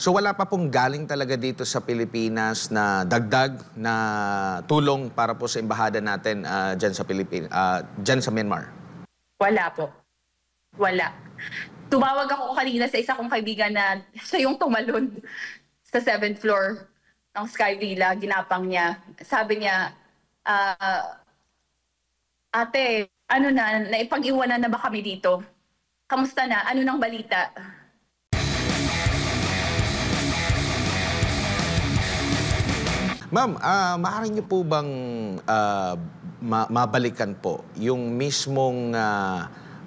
So wala pa pong galing talaga dito sa Pilipinas na dagdag na tulong para po sa embahada natin dyan sa dyan sa Myanmar? Wala po. Wala. Tumawag ako kanina sa isa kong kaibigan na siya yung tumalon sa 7th floor ng Sky Villa, ginapang niya. Sabi niya, ate, ano na, naipag-iwanan na ba kami dito? Kamusta na? Ano nang balita? Ma'am, maaari niyo po bang mabalikan po yung mismong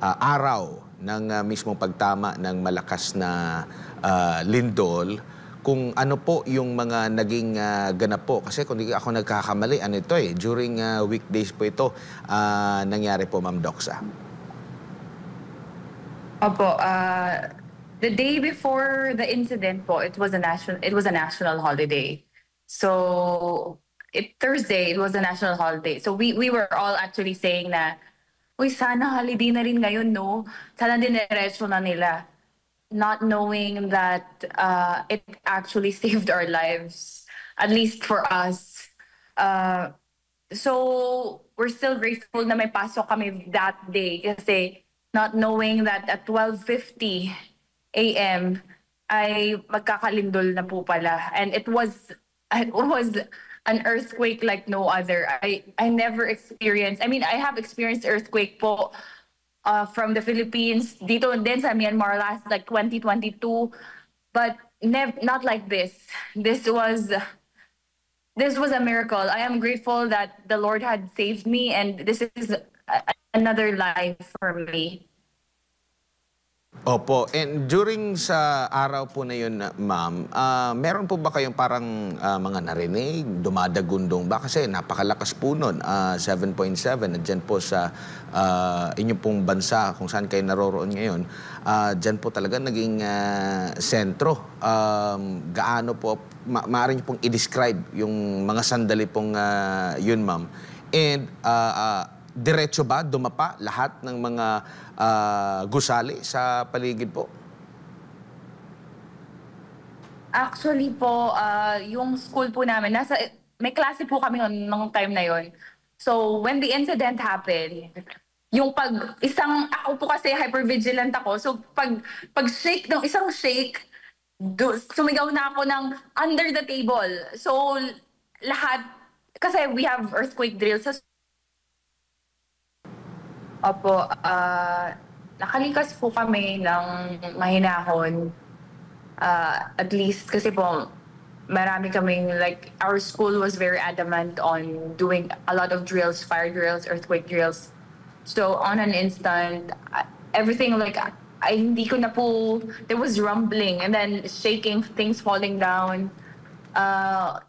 araw ng mismong pagtama ng malakas na lindol, kung ano po yung mga naging ganap po? Kasi kung di ako nagkakamali, ano ito during weekdays po ito nangyari po, Ma'am Doxa. Opo, the day before the incident po, it was a national holiday. So, Thursday, it was a national holiday. So we were all actually saying na, uy, sana holiday na rin ngayon, no? Sana dinerecho na nila. Not knowing that it actually saved our lives, at least for us. So we're still grateful na may pasok kami that day kasi not knowing that at 12:50 a.m. ay magkakalindol na po pala. And it was an earthquake like no other. I never experienced, I mean, I have experienced earthquake po from the Philippines, dito din sa Myanmar last like 2022, but not like this. This was a miracle. I am grateful that the Lord had saved me, and this is another life for me. Opo. And during sa araw po na yun, ma'am, meron po ba kayong parang mga narinig, dumadagundong ba? Kasi napakalakas po nun, 7.7, nandiyan po sa inyong pong bansa, kung saan kayo naroroon ngayon. Diyan po talaga naging sentro. Gaano po, maaari niyo pong i-describe yung mga sandali pong yun, ma'am. And diretso ba, dumapa lahat ng mga gusali sa paligid po? Actually po, yung school po namin, may klase po kami nung time na yon. So when the incident happened, ako po kasi hypervigilant ako. So pag shake ng isang shake, sumigaw na ako ng under the table. So lahat, kasi we have earthquake drills sa Opo, nakalikas po kami ng mahinahon. At least kasi po, marami kaming, like, our school was very adamant on doing a lot of drills, fire drills, earthquake drills. So on an instant, everything like, hindi ko na po, there was rumbling and then shaking, things falling down.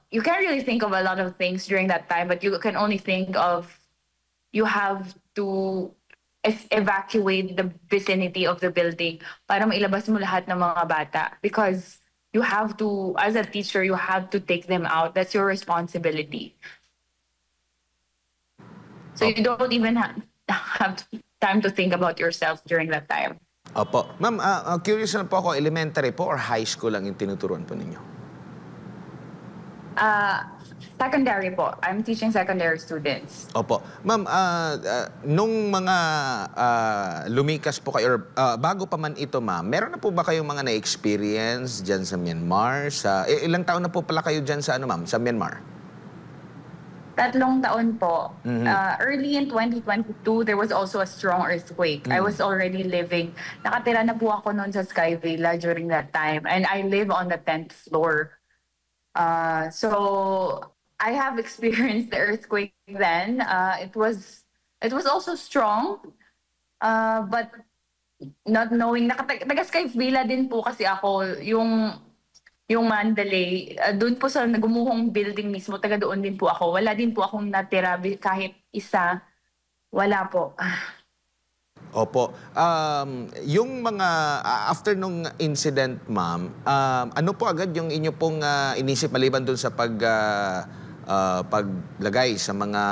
You can't really think of a lot of things during that time, but you can only think of, you have to evacuate the vicinity of the building para mailabas mo lahat ng mga bata, because you have to, as a teacher, you have to take them out. That's your responsibility. So you don't even have time to think about yourself during that time. Opo. Ma'am, curious na po ako, elementary po or high school lang yung tinuturuan po ninyo? Secondary po. I'm teaching secondary students. Opo. Ma'am, nung mga lumikas po kayo, or bago pa man ito, ma'am, meron na po ba kayong mga na-experience dyan sa Myanmar? Ilang taon na po pala kayo dyan sa, ma'am, sa Myanmar? 3 taon po. Early in 2022, there was also a strong earthquake. I was already living, nakatira na po ako noon sa Sky Villa during that time. And I live on the 10th floor. So I have experienced the earthquake then. It was also strong, but not knowing, taga Sky Villa din po kasi ako, yung Mandalay, doon po sa nagumuhong building mismo, taga doon din po ako. Wala din po akong natira kahit isa. Wala po. Opo. Yung mga, after nung incident, ma'am, ano po agad yung inyo pong inisip maliban dun sa paglagay sa mga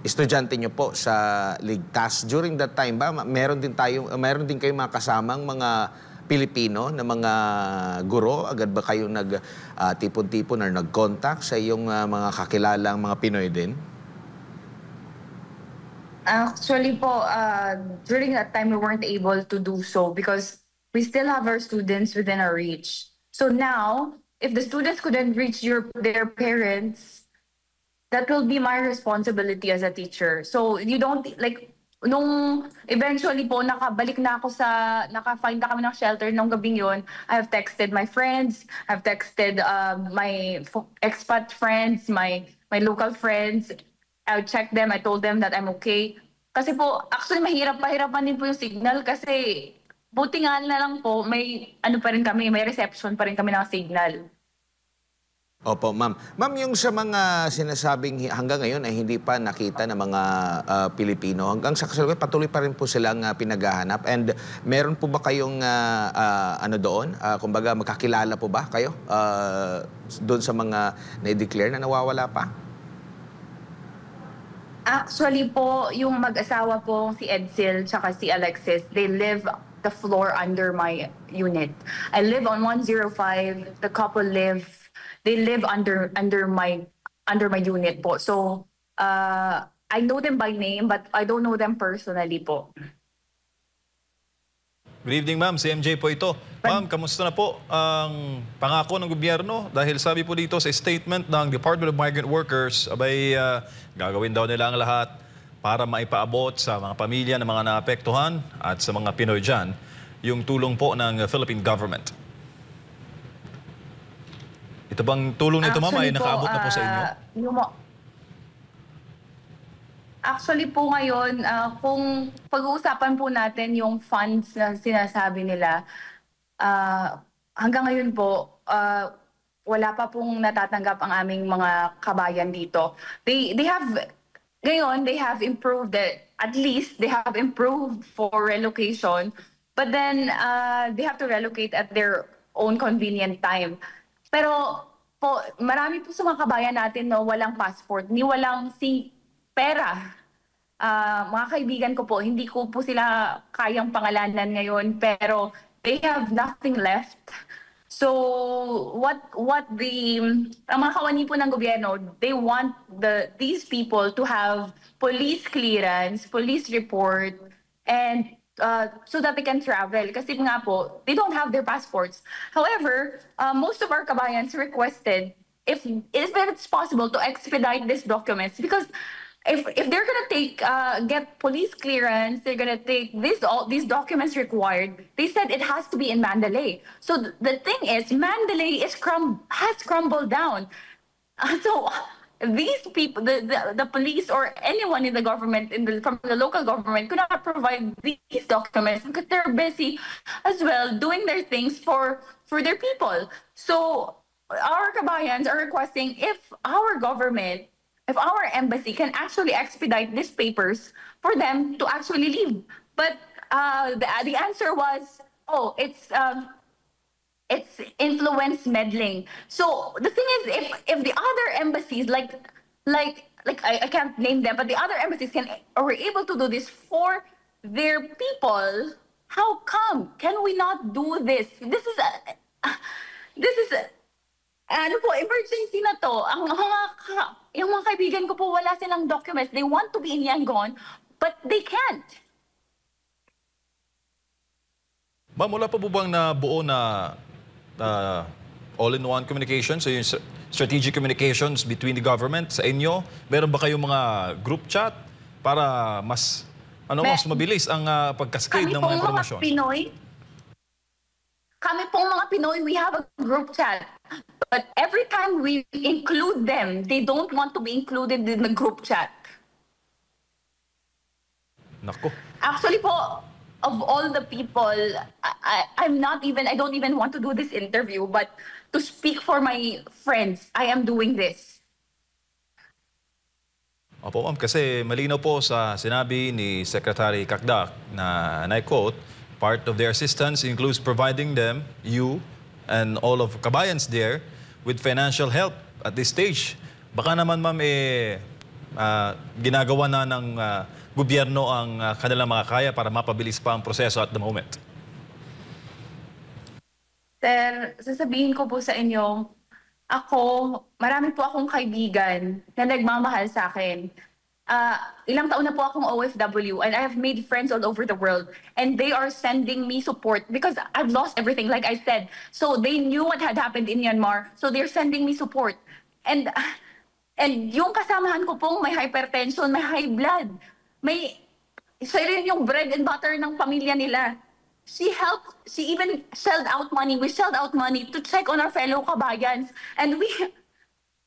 estudyante nyo po sa ligtas? During that time ba, meron din kayong mga kasamang mga Pilipino na mga guro? Agad ba kayo tipon-tipon or nag-contact sa iyong mga kakilalang mga Pinoy din? Actually po, during that time, we weren't able to do so because we still have our students within our reach. So now, if the students couldn't reach their parents, that will be my responsibility as a teacher. So you don't, like, nung eventually po, nakabalik na ako naka-find na kami ng shelter nung gabing yun, I have texted my friends, I've texted my expat friends, my local friends. I checked them, I told them that I'm okay. Kasi po, actually pahirapan din po yung signal kasi buti nga na lang po, may pa rin kami, may reception pa rin kami ng signal. Opo, ma'am. Ma'am, yung sa mga sinasabing hanggang ngayon ay hindi pa nakita ng mga Pilipino, hanggang sa kasalukuyan patuloy pa rin po silang pinaghahanap. And meron po ba kayong doon? Kumbaga, magkakilala po ba kayo doon sa mga na-declare na nawawala pa? Actually po, yung mag-asawa po, si Edsel tsaka si Alexis, they live the floor under my unit. I live on 105. The couple they live under my unit po. So, I know them by name, but I don't know them personally po. Good evening, ma'am. Si MJ po ito. Ma'am, kamusta na po ang pangako ng gobyerno? Dahil sabi po dito sa statement ng Department of Migrant Workers, gagawin daw nila ang lahat para maipaabot sa mga pamilya ng mga naapektuhan at sa mga Pinoy dyan yung tulong po ng Philippine government. Ito bang tulong nito, ma'am, ay nakaabot na po sa inyo? Actually po ngayon, kung pag-uusapan po natin yung funds na sinasabi nila, hanggang ngayon po, wala pa pong natatanggap ang aming mga kabayan dito. They have improved it. At least they have improved for relocation, but then they have to relocate at their own convenient time. Pero po, marami po sa mga kabayan natin walang passport, ni walang pera. Mga kaibigan ko po, hindi ko po sila kayang pangalanan ngayon, pero they have nothing left. So ang mga kawani po ng gobyerno, they want these people to have police clearance, police report, and so that they can travel. Kasi nga po, they don't have their passports. However, most of our kabayans requested if it's possible to expedite these documents, because if they're gonna get police clearance, they're gonna take all these documents required. They said it has to be in Mandalay. So the thing is, Mandalay has crumbled down. So these people, the police or anyone in the government, from the local government, could not provide these documents because they're busy as well doing their things for their people. So our kabayans are requesting if our embassy can actually expedite these papers for them to actually leave. But the answer was, oh, it's influence meddling. So the thing is, if the other embassies, like I can't name them, but the other embassies are able to do this for their people, how come can we not do this? This is emergency na to. Yung mga kaibigan ko po, wala silang documents. They want to be in Yangon, but they can't. Ma'am, wala pa po bang nabuo na all-in-one communication, so yung strategic communications between the government sa inyo? Meron ba kayong mga group chat para mas mabilis ang pagkascade ng mga impormasyon? Kami pong mga Pinoy, we have a group chat. But every time we include them, they don't want to be included in the group chat. Nako. Actually po, of all the people, I don't even want to do this interview, but to speak for my friends, I am doing this. Opo, ma'am, kasi malinaw po sa sinabi ni Secretary Cakdac na, and I quote, part of their assistance includes providing them, you, and all of kabayans there with financial help at this stage. Baka naman, ma'am, ginagawa na ng gobyerno ang kanilang makakaya para mapabilis pa ang proseso at the moment. Sir, sasabihin ko po sa inyo, ako, marami po akong kaibigan na nagmamahal sa akin. Ilang taon na po akong OFW and I have made friends all over the world and they are sending me support because I've lost everything, like I said. So they knew what had happened in Myanmar, so they're sending me support. And and yung kasamahan ko pong may hypertension, may high blood, may siya rin yung bread and butter ng pamilya nila. She even shelled out money. We shelled out money to check on our fellow kabayans. And we,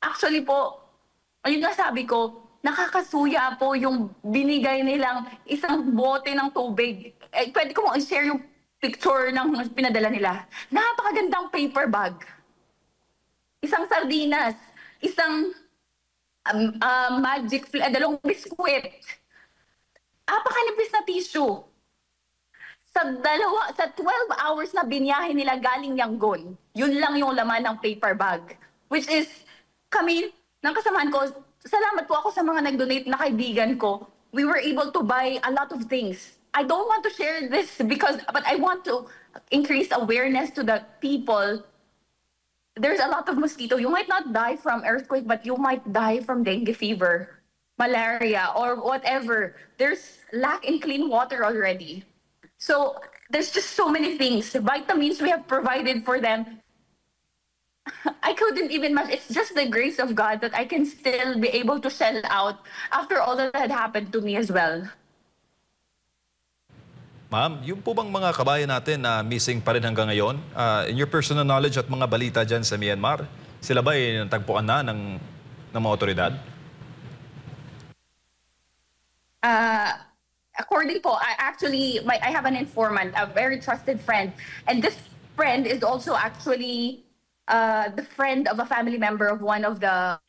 actually po, ayun nga sabi ko, nakakasuya po yung binigay nilang isang bote ng tubig. Eh, pwede ko mo i-share yung picture ng pinadala nila. Napakagandang paper bag. Isang sardinas. Isang dalawang biskwit. Napakanipis na tissue. Sa 12 hours na binyahe nila galing Yangon, yun lang yung laman ng paper bag. Which is, kami, ng kasamaan ko, salamat po ako sa mga nag-donate na kaibigan ko. We were able to buy a lot of things. I don't want to share this but I want to increase awareness to the people. There's a lot of mosquito. You might not die from earthquake, but you might die from dengue fever, malaria, or whatever. There's lack in clean water already. So there's just so many things. Vitamins we have provided for them. I couldn't even imagine. It's just the grace of God that I can still be able to sell out after all that had happened to me as well. Ma'am, yung po bang mga kabayan natin na missing pa rin hanggang ngayon, in your personal knowledge at mga balita dyan sa Myanmar, sila ba ay natagpuan na ng mga otoridad? According po, I have an informant, a very trusted friend. And this friend is also actually the friend of a family member of one of the,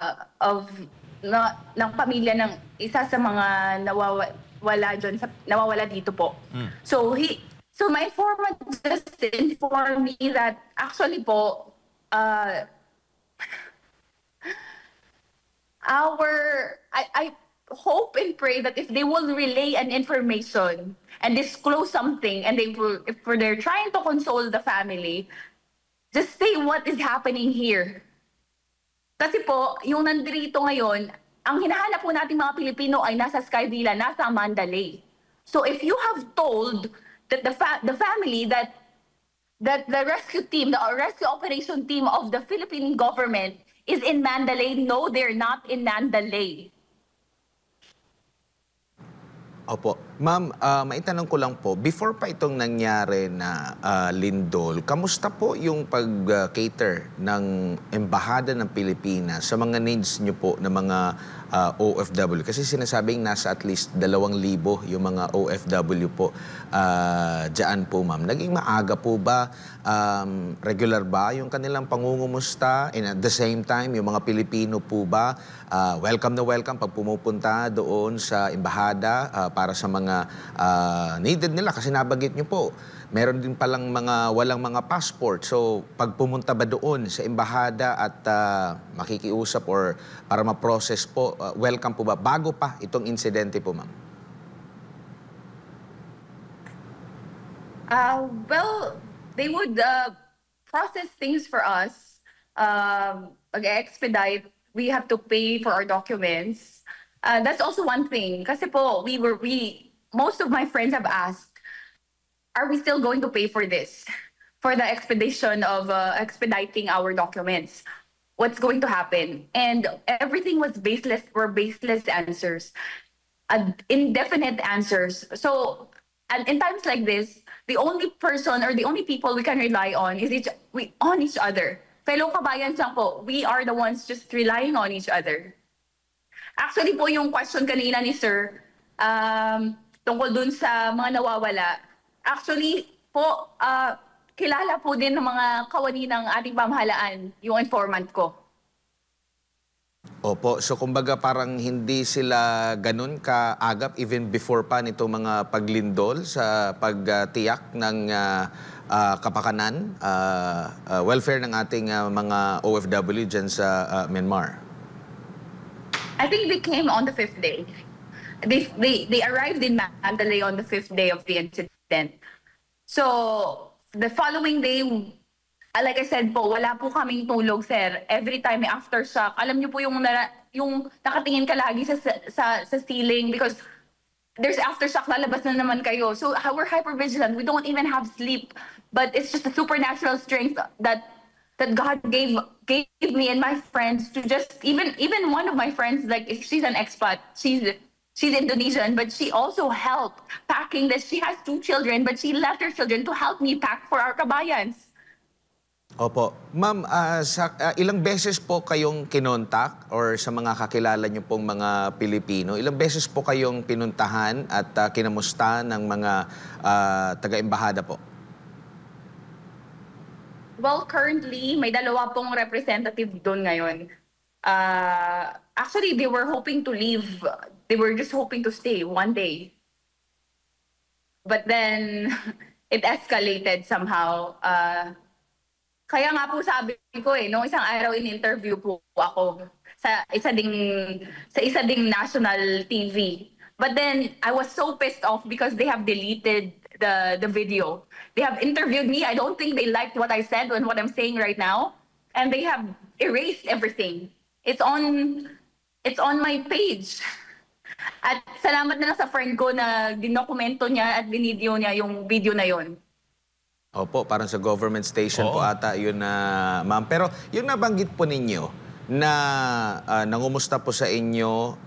ng pamilya ng isa sa mga nawawala dito po. So my informant just informed me that actually po, I hope and pray that if they will relay an information and disclose something and if they're trying to console the family, just say what is happening here. Kasi po, yung nandito ngayon, ang hinahanap po nating mga Pilipino ay nasa Sky Villa, nasa Mandalay. So if you have told that the family that the rescue team, the rescue operation team of the Philippine government is in Mandalay, no, they're not in Mandalay. Opo. Ma'am, maitanong ko lang po, before pa itong nangyari na lindol, kamusta po yung pag-cater ng Embahada ng Pilipinas sa mga needs nyo po ng mga OFW? Kasi sinasabing nasa at least 2,000 yung mga OFW po dyan po, ma'am. Naging maaga po ba? Regular ba yung kanilang pangungumusta? And at the same time, yung mga Pilipino po ba welcome na welcome pag pumupunta doon sa embahada para sa mga needed nila? Kasi nabanggit nyo po, meron din palang mga walang mga passport. So pag pumunta ba doon sa embahada at makikiusap or para ma-process po, welcome po ba? Bago pa itong insidente po, ma'am? Well, they would process things for us, expedite. We have to pay for our documents. That's also one thing. Kasi po, most of my friends have asked, are we still going to pay for this? For the expedition of expediting our documents? What's going to happen? And everything was baseless answers. Indefinite answers. So, and in times like this, the only person or the only people we can rely on is on each other. Fellow kabayans lang po, we are the ones just relying on each other. Actually po yung question kanina ni Sir, tungkol dun sa mga nawawala, actually po, kilala po din ng mga kawani ng ating pamahalaan, yung informant ko. Opo, so kumbaga parang hindi sila ganun kaagap even before pa nito mga paglindol sa pagtiyak ng kapakanan, welfare ng ating mga OFW dyan sa Myanmar? I think they came on the 5th day. They arrived in Mandalay on the 5th day of the incident. So the following day, like I said po, wala po kaming tulog, sir. Every time may aftershock. Alam niyo po yung nakatingin ka lagi sa ceiling because there's aftershock, lalabas na naman kayo. So we're hypervigilant. We don't even have sleep. But it's just a supernatural strength that God gave me and my friends to just even one of my friends, like if she's an expat, she's Indonesian, but she also helped packing this. She has 2 children, but she left her children to help me pack for our kabayans. Opo. Ma'am, ilang beses po kayong kinontak or sa mga kakilala niyo pong mga Pilipino, ilang beses po kayong pinuntahan at kinamusta ng mga taga-embahada po? Well, currently, may 2 pong representative doon ngayon. Actually, they were hoping to leave. They were just hoping to stay one day. But then, it escalated somehow. Kaya nga po sabi ko nung isang araw in-interview po ako sa isa ding national TV. But then I was so pissed off because they have deleted the video. They have interviewed me. I don't think they liked what I said and what I'm saying right now, and they have erased everything. It's on my page. At salamat na lang sa friend ko na dinokumento niya at binidyo niya yung video na yon. Opo, parang sa government station po ata yun na, ma'am. Pero yung nabanggit po ninyo na nangumusta po sa inyo,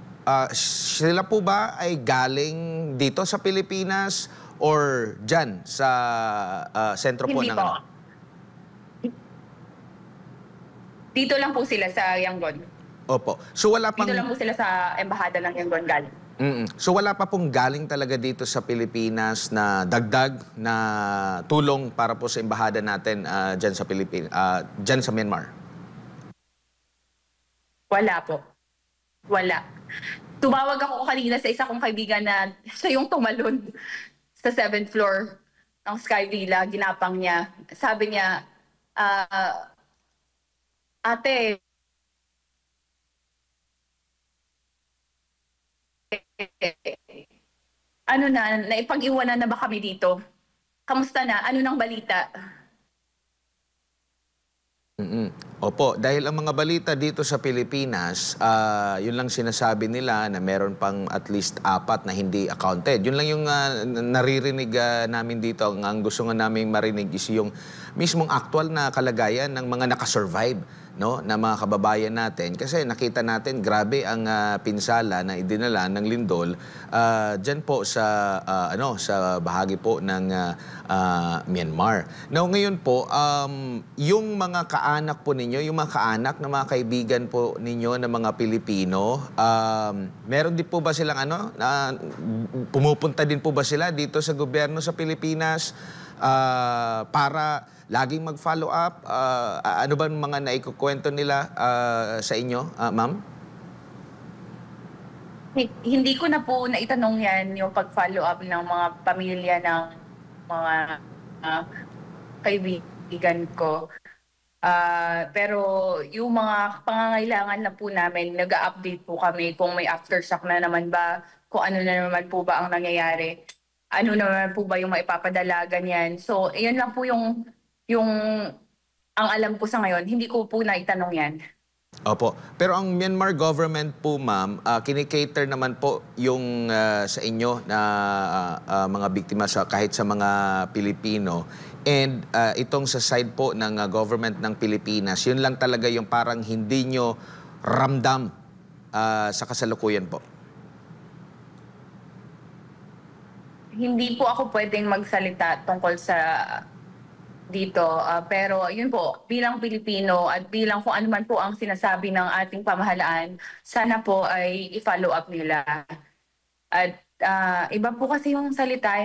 sila po ba ay galing dito sa Pilipinas or dyan sa sentro po Hindi ng... po. Dito lang po sila sa Yangon. Opo. So wala pang... Dito lang po sila sa embahada ng Yangon galing. So wala pa pong galing talaga dito sa Pilipinas na dagdag na tulong para po sa embahada natin dyan sa dyan sa Myanmar? Wala po. Wala. Tumawag ako kanina sa isa kong kaibigan na siya yung tumalon sa 7th floor ng Sky Villa, ginapang niya. Sabi niya, ate, ano na, naipag-iwanan na ba kami dito? Kamusta na? Ano nang balita? Opo, dahil ang mga balita dito sa Pilipinas, yun lang sinasabi nila na meron pang at least 4 na hindi accounted. Yun lang yung naririnig namin dito. Ang gusto nga namin marinig is yung mismong actual na kalagayan ng mga nakasurvive, no, na mga kababayan natin. Kasi nakita natin, grabe ang pinsala na idinala ng lindol dyan po sa, sa bahagi po ng Myanmar. Now, ngayon po, yung mga kaanak po ninyo, yung mga kaanak na mga kaibigan po ninyo na mga Pilipino, meron din po ba silang pumupunta din po ba sila dito sa gobyerno sa Pilipinas para laging mag-follow up? Ano ba mga naikukwento nila sa inyo, ma'am? Hindi ko na po naitanong yan, yung pag-follow up ng mga pamilya ng mga kaibigan ko. Pero yung mga pangangailangan na po namin, nag-update po kami kung may aftershock na naman ba, kung ano na naman po ba ang nangyayari, ano naman po ba yung maipapadala, ganyan. So, yun lang po yung ang alam ko sa ngayon. Hindi ko po naitanong yan. Opo. Pero ang Myanmar government po, ma'am, kinikater naman po yung sa inyo na mga biktima kahit sa mga Pilipino. And itong sa side po ng government ng Pilipinas, yun lang talaga yung parang hindi nyo ramdam sa kasalukuyan po. Hindi po ako pwedeng magsalita tungkol sa dito. Pero yun po, bilang Pilipino at bilang kung ano man po ang sinasabi ng ating pamahalaan, sana po ay i-follow up nila. At iba po kasi yung salita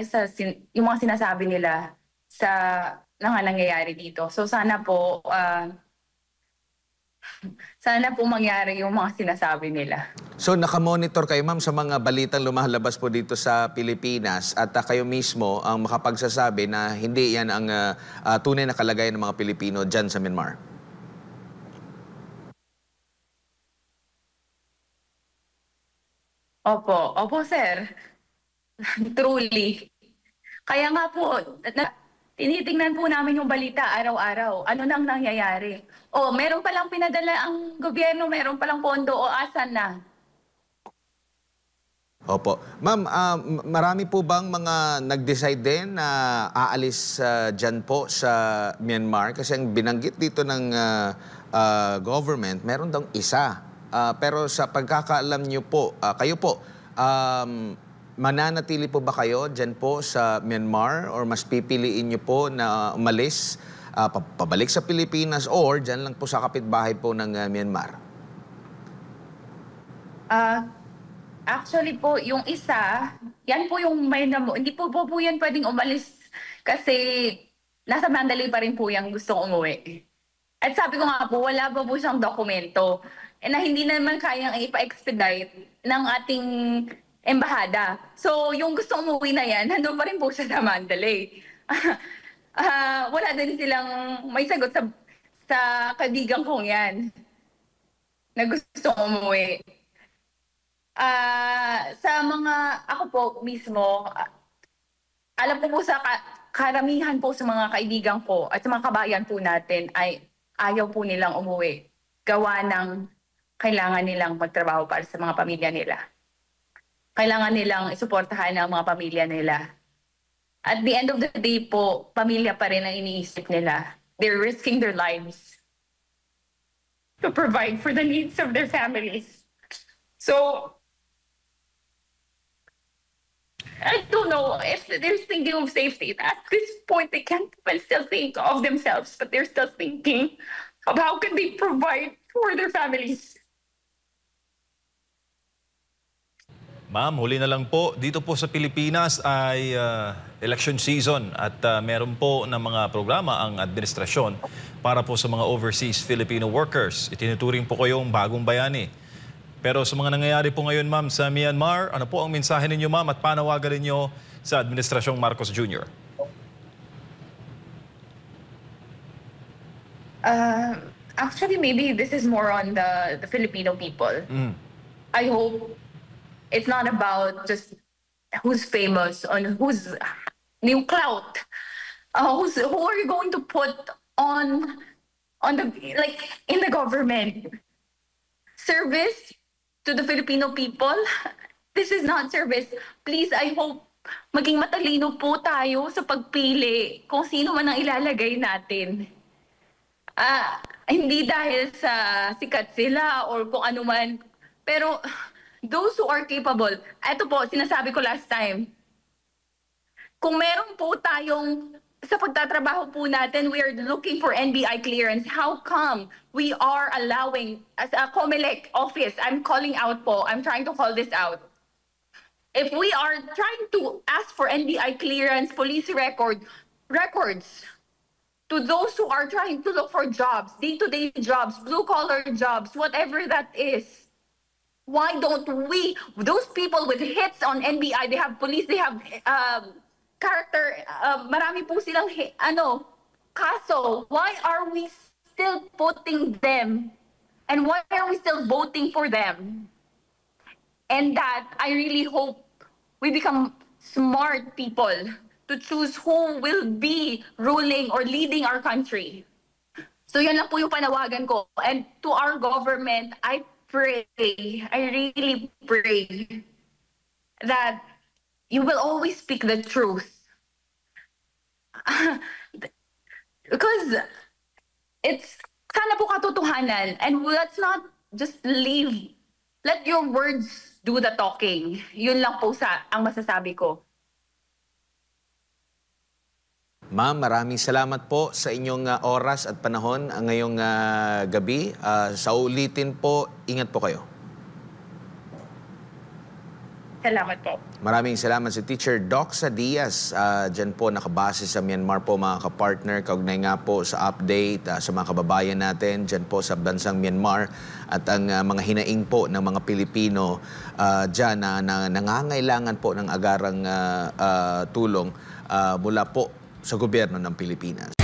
yung mga sinasabi nila sa nangyayari dito. So sana po mangyari yung mga sinasabi nila. So nakamonitor kayo, ma'am, sa mga balitang lumalabas po dito sa Pilipinas at kayo mismo ang makapagsasabi na hindi yan ang tunay na kalagayan ng mga Pilipino dyan sa Myanmar? Opo, sir. Truly. Kaya nga po, tinitingnan po namin yung balita araw-araw. Ano nang nangyayari? O, meron palang pinadala ang gobyerno, meron palang pondo o asan na? Opo. Ma'am, marami po bang mga nag-decide din na aalis dyan po sa Myanmar? Kasi ang binanggit dito ng government, meron daw isa. Pero sa pagkakaalam niyo po, kayo po, mananatili po ba kayo dyan po sa Myanmar or mas pipiliin niyo po na umalis, pabalik sa Pilipinas or dyan lang po sa kapitbahay po ng Myanmar? Actually po, yung isa, yan po yung may hindi po yan pwedeng umalis kasi nasa Mandalay pa rin po yung gustong umuwi. At sabi ko nga po, wala pa po siyang dokumento na hindi naman kayang ipa-expedite ng ating embahada. So, yung gustong umuwi na yan, nandun pa rin po siya sa Mandalay. Wala din silang may sagot sa kaibigan kong yan na gustong umuwi. Sa mga, ako po mismo, alam ko po sa karamihan po sa mga kaibigan ko at sa mga kabayan po natin ay ayaw po nilang umuwi. Gawa ng kailangan nilang magtrabaho para sa mga pamilya nila. Kailangan nilang isuportahan ang mga pamilya nila. At the end of the day po, pamilya pa rin ang iniisip nila. They're risking their lives to provide for the needs of their families. So, I don't know if they're thinking of safety. At this point, they can't even still think of themselves, but they're still thinking of how can they provide for their families. Ma'am, huli na lang po. Dito po sa Pilipinas ay election season at meron po ng mga programa ang administrasyon para po sa mga overseas Filipino workers. Itinuturing po kayong bagong bayani. Pero sa mga nangyayari po ngayon, ma'am, sa Myanmar, ano po ang mensahe ninyo, ma'am, at panawagan ninyo sa Administrasyong Marcos Jr.? Actually, maybe this is more on the Filipino people. I hope it's not about just who's famous, on who's new clout. Who are you going to put on the, like, in the government? Service to the Filipino people? This is not service. Please, I hope maging matalino po tayo sa pagpili kung sino man ang ilalagay natin. Hindi dahil sa sikat sila or kung ano man. Pero those who are capable, eto po, sinasabi ko last time, kung meron po tayong sa pagtatrabaho po natin, we are looking for NBI clearance. How come we are allowing, as a COMELEC office, I'm calling out po, I'm trying to call this out. If we are trying to ask for NBI clearance, police records, to those who are trying to look for jobs, day-to-day jobs, blue-collar jobs, whatever that is, why don't we, those people with hits on NBI, they have police, they have character, marami po silang kaso. Why are we still putting them? And why are we still voting for them? And that I really hope we become smart people to choose who will be ruling or leading our country. So yan lang po yung panawagan ko. And to our government, I pray, I really pray that you will always speak the truth. Because it's sana po katotohanan, and let's not just leave. Let your words do the talking. Yun lang po ang masasabi ko. Ma'am, maraming salamat po sa inyong oras at panahon ngayong gabi. Sa ulitin po, ingat po kayo. Salamat po. Maraming salamat si Teacher Doxa Diaz. Diyan po nakabase sa Myanmar po mga kapartner. Kaugnay nga po sa update sa mga kababayan natin diyan po sa bansang Myanmar at ang mga hinaing po ng mga Pilipino diyan na nangangailangan po ng agarang tulong mula po sa gobyerno ng Pilipinas.